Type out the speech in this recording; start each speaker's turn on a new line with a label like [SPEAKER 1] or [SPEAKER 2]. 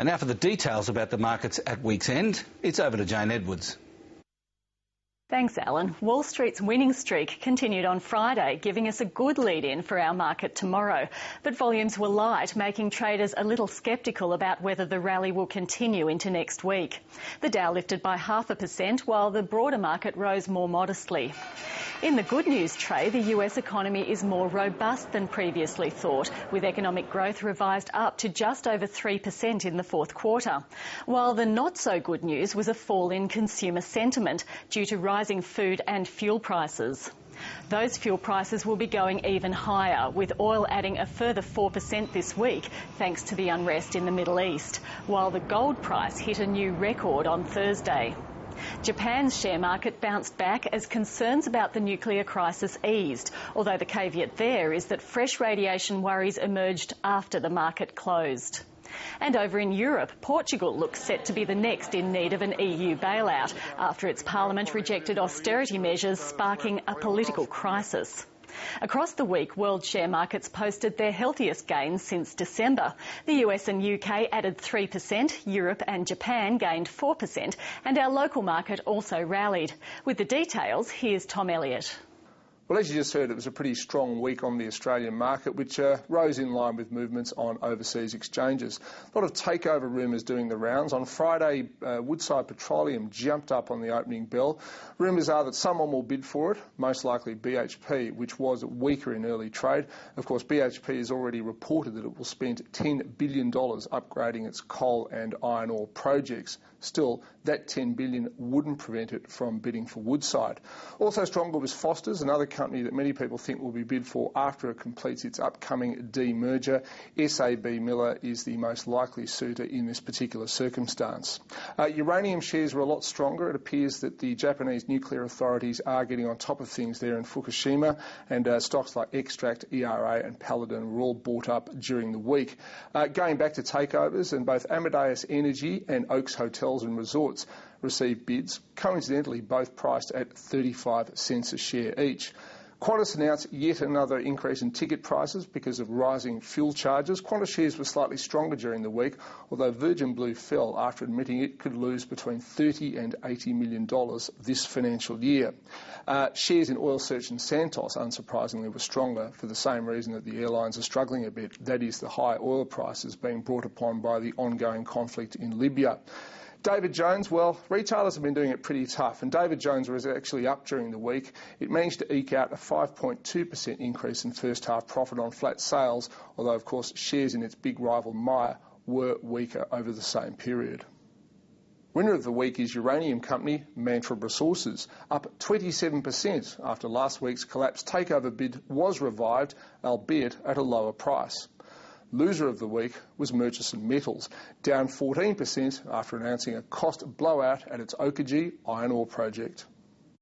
[SPEAKER 1] And now for the details about the markets at week's end, it's over to Jayne Edwards.
[SPEAKER 2] Thanks, Alan. Wall Street's winning streak continued on Friday, giving us a good lead-in for our market tomorrow. But volumes were light, making traders a little sceptical about whether the rally will continue into next week. The Dow lifted by 0.5%, while the broader market rose more modestly. In the good news tray, the US economy is more robust than previously thought, with economic growth revised up to just over 3% in the fourth quarter. While the not so good news was a fall in consumer sentiment due to rising food and fuel prices. Those fuel prices will be going even higher, with oil adding a further 4% this week thanks to the unrest in the Middle East, while the gold price hit a new record on Thursday. Japan's share market bounced back as concerns about the nuclear crisis eased, although the caveat there is that fresh radiation worries emerged after the market closed. And over in Europe, Portugal looks set to be the next in need of an EU bailout after its parliament rejected austerity measures, sparking a political crisis. Across the week, world share markets posted their healthiest gains since December. The US and UK added 3%, Europe and Japan gained 4%, and our local market also rallied. With the details, here's Tom Elliott.
[SPEAKER 3] Well, as you just heard, it was a pretty strong week on the Australian market, which rose in line with movements on overseas exchanges. A lot of takeover rumours doing the rounds. On Friday, Woodside Petroleum jumped up on the opening bell. Rumours are that someone will bid for it, most likely BHP, which was weaker in early trade. Of course, BHP has already reported that it will spend $10 billion upgrading its coal and iron ore projects. Still, that $10 billion wouldn't prevent it from bidding for Woodside. Also stronger was Foster's, another company that many people think will be bid for after it completes its upcoming demerger. SAB Miller is the most likely suitor in this particular circumstance. Uranium shares were a lot stronger. It appears that the Japanese nuclear authorities are getting on top of things there in Fukushima, and stocks like Extract, ERA and Paladin were all bought up during the week. Going back to takeovers, and both Amadeus Energy and Oaks Hotels and Resorts received bids, coincidentally both priced at 35 cents a share each. Qantas announced yet another increase in ticket prices because of rising fuel charges. Qantas shares were slightly stronger during the week, although Virgin Blue fell after admitting it could lose between $30 and $80 million this financial year. Shares in Oil Search and Santos, unsurprisingly, were stronger for the same reason that the airlines are struggling a bit, that is the high oil prices being brought upon by the ongoing conflict in Libya. David Jones, well, retailers have been doing it pretty tough, and David Jones was actually up during the week. It managed to eke out a 5.2% increase in first half profit on flat sales, although of course shares in its big rival Myer were weaker over the same period. Winner of the week is uranium company Mantra Resources, up 27% after last week's collapse. Takeover bid was revived, albeit at a lower price. Loser of the week was Murchison Metals, down 14% after announcing a cost blowout at its Oakajee iron ore project.